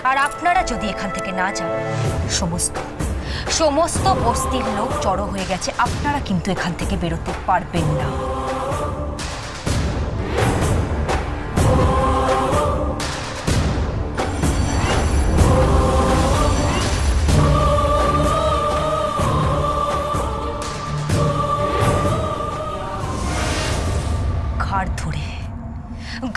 আর আপনারা যদি এখান থেকে না যান, সমস্ত বস্তির লোক জড়ো হয়ে গেছে, আপনারা কিন্তু এখান থেকে বেরোতে পারবেন না।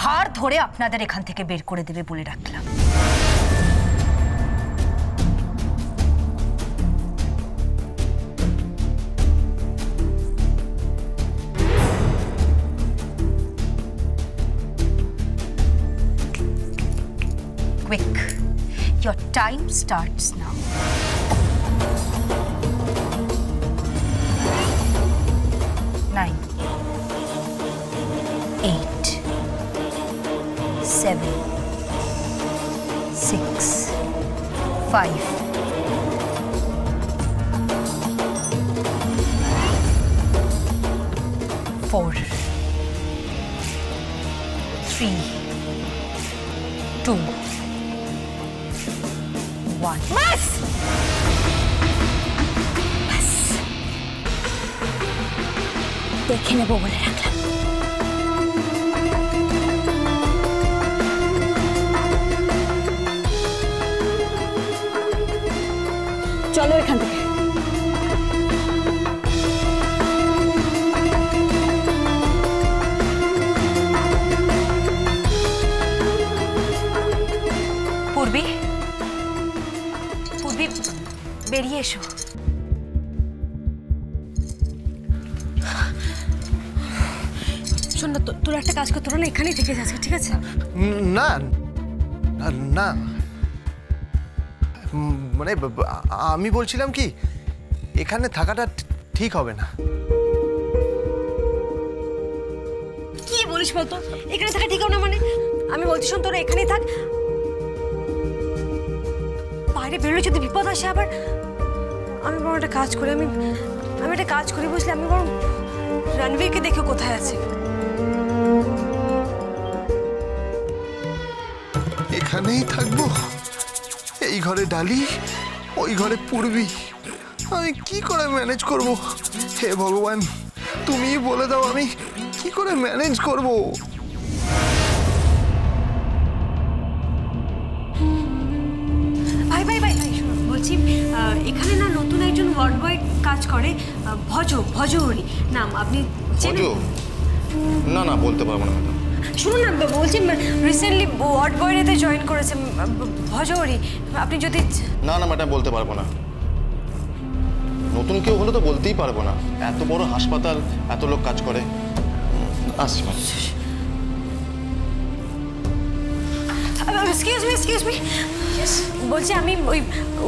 ঘাড় ধরে আপনাদের এখান থেকে বের করে দেবে বলে রাখলাম। Quick, your time starts now. 9, 8, 7, 6, 5, 4, 3, 2, 1. Bas! Bas! দেখে নেব বলে রাখলাম। চলো এখান থেকে। পূর্বী, বেরিয়ে এসো। শোন না, তোর একটা কাজ কর, তোরা না এখানেই থেকে যাচ্ছে, ঠিক আছে? না না, মানে আমি বলছিলাম কি, এখানে থাকাটা ঠিক হবে না। কি বলিস বলতো? এখানে থাকা ঠিক হবে না মানে? আমি বলছি শোন, তোরা এখানেই থাক। বাইরে বেরোলে যদি বিপদ আসে আবার। আমি বরং একটা কাজ করি, আমি একটা কাজ করি বুঝলি, আমি বরং রণবীরকে দেখে কোথায় আছে। এখানেই থাকবো? এই ঘরে ডালি, ওই ঘরে পূর্বী, আমি কি করে ম্যানেজ করব? হে ভগবান, তুমি বলে দাও আমি কি করে ম্যানেজ করব? ভাই বলছি, এখানে না নতুন একজন ওয়ার্ড বয় কাজ করে, ভজহরি নাম, আপনি চেনেন? না বলতে পারবো না। শুনুন না, বলছি রিসেন্টলি ওয়ার্ড বয়ের এতে জয়েন করেছে ভজহরি, আপনি যদি। না ম্যাডাম, বলতে পারবো না। নতুন কেউ হলে তো বলতেই পারবো না। এত বড় হাসপাতাল, এত লোক কাজ করে। আসছি। এক্সকিউজ মি, বলছি আমি ওই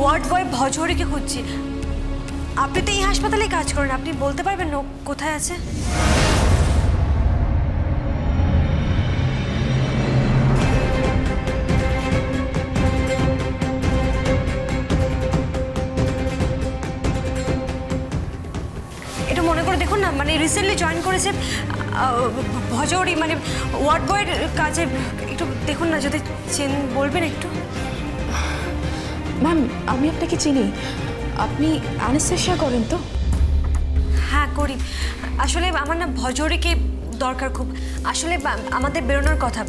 ওয়ার্ড বয় ভজহরিকে খুঁজছি। আপনি তো এই হাসপাতালে কাজ করেন, আপনি বলতে পারবেন না কোথায় আছে? এটা মনে করে দেখুন না, মানে রিসেন্টলি জয়েন করেছে ভজহরি, মানে ওয়ার্ড বয়ের কাজে। একটু দেখুন না, যদি বলবেন একটু। ম্যাম, আমি আপনাকে চিনি। আপনি অ্যানেস্থেশিয়া করেন তো? হ্যাঁ করি। আসলে আমার না ভজহরিকে দরকার খুব। আসলে আমাদের বেরোনোর কথা,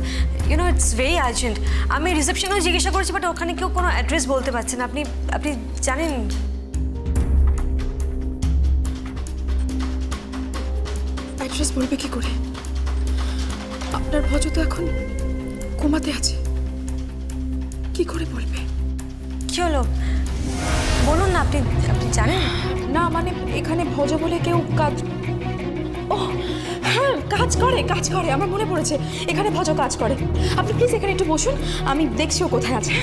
ইটস ভেরি আর্জেন্ট। আমি রিসেপশনেও জিজ্ঞাসা করেছি, বাট ওখানে কেউ কোনো অ্যাড্রেস বলতে পারছে না। আপনি জানেন? অ্যাড্রেস বলবে কি করে? আপনার ভজ তো এখন কোমাতে আছে, কি করে বলবে? কি হলো বলুন না, আপনি জানেন? না মানে এখানে ভজ বলে কেউ কাজ, ও হ্যাঁ কাজ করে, আমার মনে পড়েছে, এখানে ভজ কাজ করে। আপনি প্লিজ এখানে একটু বসুন, আমি দেখছি ও কোথায় আছে।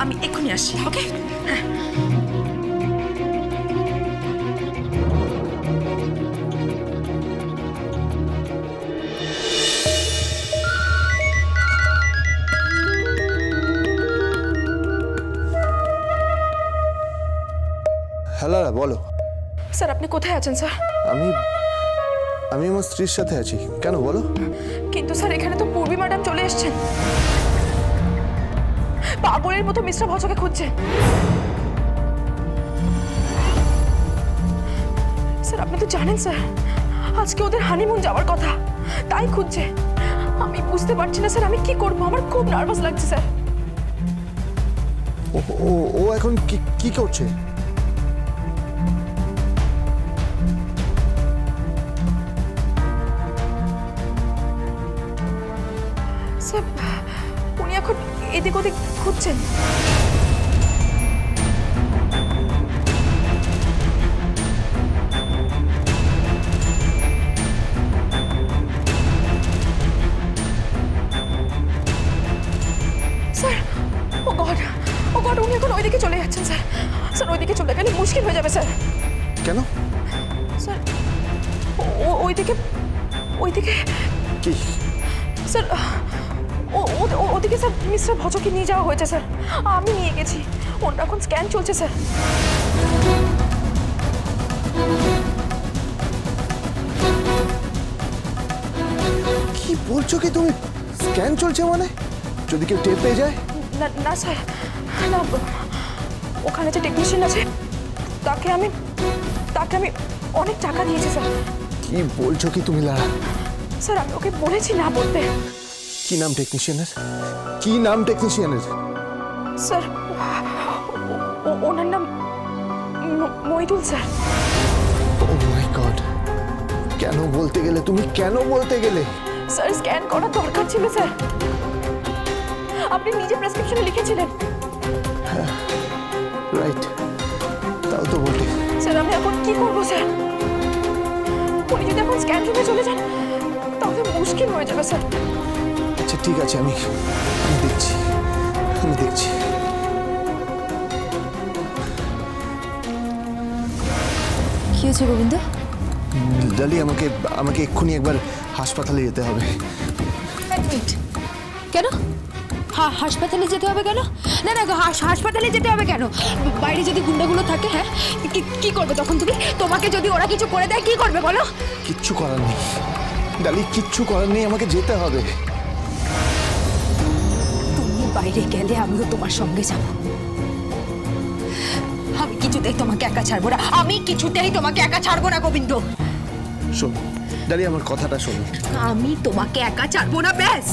আমি এক্ষুনি আসছি, ওকে? হ্যাঁ। হ্যালো, বলো। স্যার আপনি কোথায় আছেন স্যার? আমি আমার স্ত্রীর সাথে আছি। কেন বলো? কিন্তু স্যার এখানে তো পূর্বী ম্যাডাম চলে এসেছেন। পাগলের মতো মিস্টার ভজকে খুঁজছে। স্যার আপনি তো জানেন স্যার, আজকে ওদের হানিমুন যাওয়ার কথা, তাই খুঁজছে। আমি বুঝতে পারছি না স্যার আমি কি করবো, আমার খুব নার্ভাস লাগছে স্যার। ও এখন কি করছে? স্যার উনি এখন এদিক ওদিক খুঁজছেন। স্যার ও গড উনি এখন ওইদিকে চলে যাচ্ছেন স্যার। স্যার ওইদিকে চলে গেলে মুশকিল হয়ে যাবে স্যার। কেন? স্যার ওইদিকে কি স্যার ওদিকে স্যার মিস্টার ভজকে নিয়ে যাওয়া হয়েছে স্যার, আমি নিয়ে গেছি, ওনার এখন স্ক্যান চলছে স্যার। কি বলছো কি তুমি? স্ক্যান চলছে মানে? যদি কেউ টের পেয়ে যায়? না স্যার না, ওখানে যে টেকনিশিয়ান আছে তাকে আমি অনেক টাকা দিয়েছি স্যার। কি বলছো কি তুমি লারা? স্যার আমি ওকে বলেছি না বলতে। কি নাম টেকনিশিয়ানের? কি নাম টেকনিশিয়ানের? স্যার ওনার নাম মইদুল স্যার। ও মাই গড, কেন বলতে গেলে তুমি? কেন বলতে গেলে? স্যার স্ক্যান করার দরকার ছিল স্যার, আপনি নিজে প্রেসক্রিপশনে লিখেছিলেন। রাইট, তাও তো বটে। স্যার আমি এখন কি করবো স্যার? উনি যদি এখন স্ক্যান রুমে চলে যান তাহলে মুশকিল হয়ে যাবে স্যার। আচ্ছা ঠিক আছে, আমি দেখছি। কি হয়েছে গোবিন্দ? ডালি আমাকে এক্ষুনি একবার হাসপাতালে যেতে হবে। কেন হাসপাতালে যেতে হবে কেন? না হাসপাতালে যেতে হবে কেন? বাইরে যদি গুন্ডাগুলো থাকে, হ্যাঁ কি করবে তখন তুমি? তোমাকে যদি ওরা কিছু করে দেয় কি করবে বলো? কিচ্ছু করার নেই ডালি, কিচ্ছু করার নেই, আমাকে যেতে হবে। তুমি বাইরে গেলে আমিও তোমার সঙ্গে যাব। আমি কিছুতেই তোমাকে একা ছাড়বো না, গোবিন্দ। শোনো ডালি, আমার কথাটা শোনো। আমি তোমাকে একা ছাড়বো না, ব্যাস।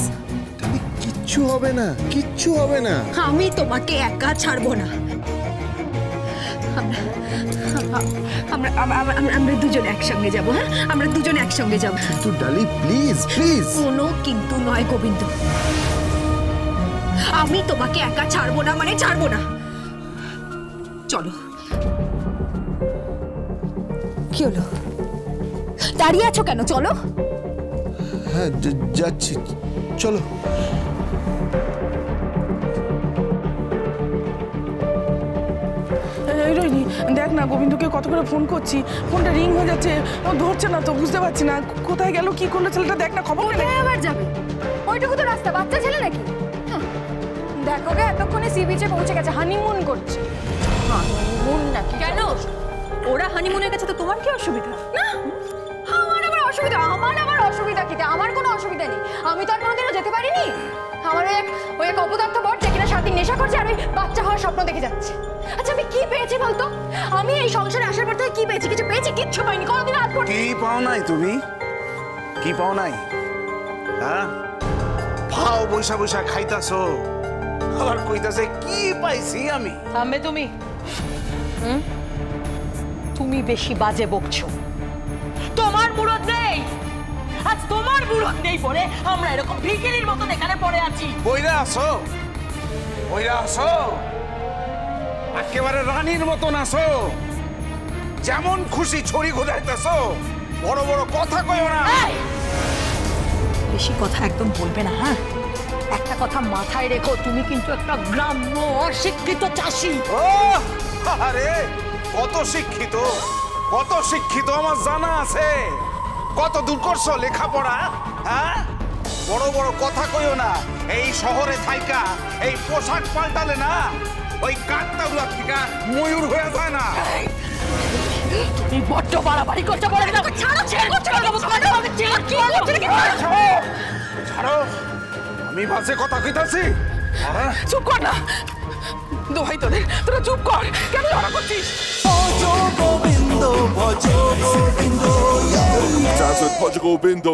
ডালি কিচ্ছু হবে না, কিচ্ছু হবে না। আমি তোমাকে একা ছাড়বো না। আমরা দুজনে একসঙ্গে যাবো, হ্যাঁ আমরা দুজনে একসঙ্গে যাবো। কিন্তু ডালি প্লিজ প্লিজ। কোনো কিন্তু নয় গোবিন্দ, আমি তোমাকে একা ছাড়বো না মানে ছাড়বো না। চলো। কি হলো, দাঁড়িয়ে আছো কেন? চলো। হ্যাঁ যাচ্ছি, চলো। এই রোহিণী, দেখ না গোবিন্দকে কত করে ফোন করছি, ফোনটা রিং হয়ে যাচ্ছে, ও ধরছে না তো, বুঝতে পারছি না কোথায় গেল, কি করলো ছেলেটা, দেখ না খবর নেই। আবার যাবে ওইটুকু তো রাস্তা, বাচ্চা ছেলে নাকি? দেখো গে এতক্ষণে সি বিচে পৌঁছে গেছে, হানিমুন করছে। হানিমুন নাকি? কেন ওরা হানিমুনের কাছে তো তোমার কি অসুবিধা? না আমার আবার অসুবিধা কি? আমার কোনো অসুবিধা নেই, আমি তো আর কোনোদিনও যেতে পারিনি। আমার ওই এক অপদার্থ বর যে কিনা সারাদিন নেশা করছে আর ওই বাচ্চা হওয়ার স্বপ্ন দেখে যাচ্ছে। আচ্ছা আমি কি পেয়েছি বলতো? আমি এই সংসারে আসার পর থেকে কি পেয়েছি? কিছু পেয়েছি? কিচ্ছু পাইনি, কোনোদিন হাত পড়তে। কি পাও নাই তুমি? কি পাও নাই? হ্যাঁ ভাও বৈশা বৈশা খাইতাছো, আবার কইতাছে কি পাইছি আমি। থামবে তুমি? তুমি বেশি বাজে বকছো। তোমার মুরত নেই, আজ তোমার মুরত নেই বলে আমরা এরকম ভিখিরির মতন এখানে পড়ে আছি। বইরা আসো, বইরা আসো, একেবারে রানীর মতন আসো, যেমন খুশি ছড়ি ঘুরাইতেছো, বড় বড় কথা কইও না। বেশি কথা একদম বলবে না, হ্যাঁ? একটা কথা মাথায় রেখো, তুমি কিন্তু একটা গ্রাম্য অশিক্ষিত চাষি। ও আরে কত শিক্ষিত, কত শিক্ষিত আমার জানা আছে। কত দূর করছো লেখাপড়া, হ্যাঁ? বড় বড় কথা কইও না। এই শহরে থাইকা এই পোশাক পাল্টালে না ওই কাকতাউলা থেকে ময়ূর হয়ে যায় না। তুমি বড্ড বাড়াবাড়ি করছো, বলে না। ছাড়ো, ছাড়ো, আমি বাজে কথা কইতাছি? চুপ কর না, দোহাই তোদের, তোরা চুপ কর, কেন ঝগড়া করছিস? ভজ গোবিন্দ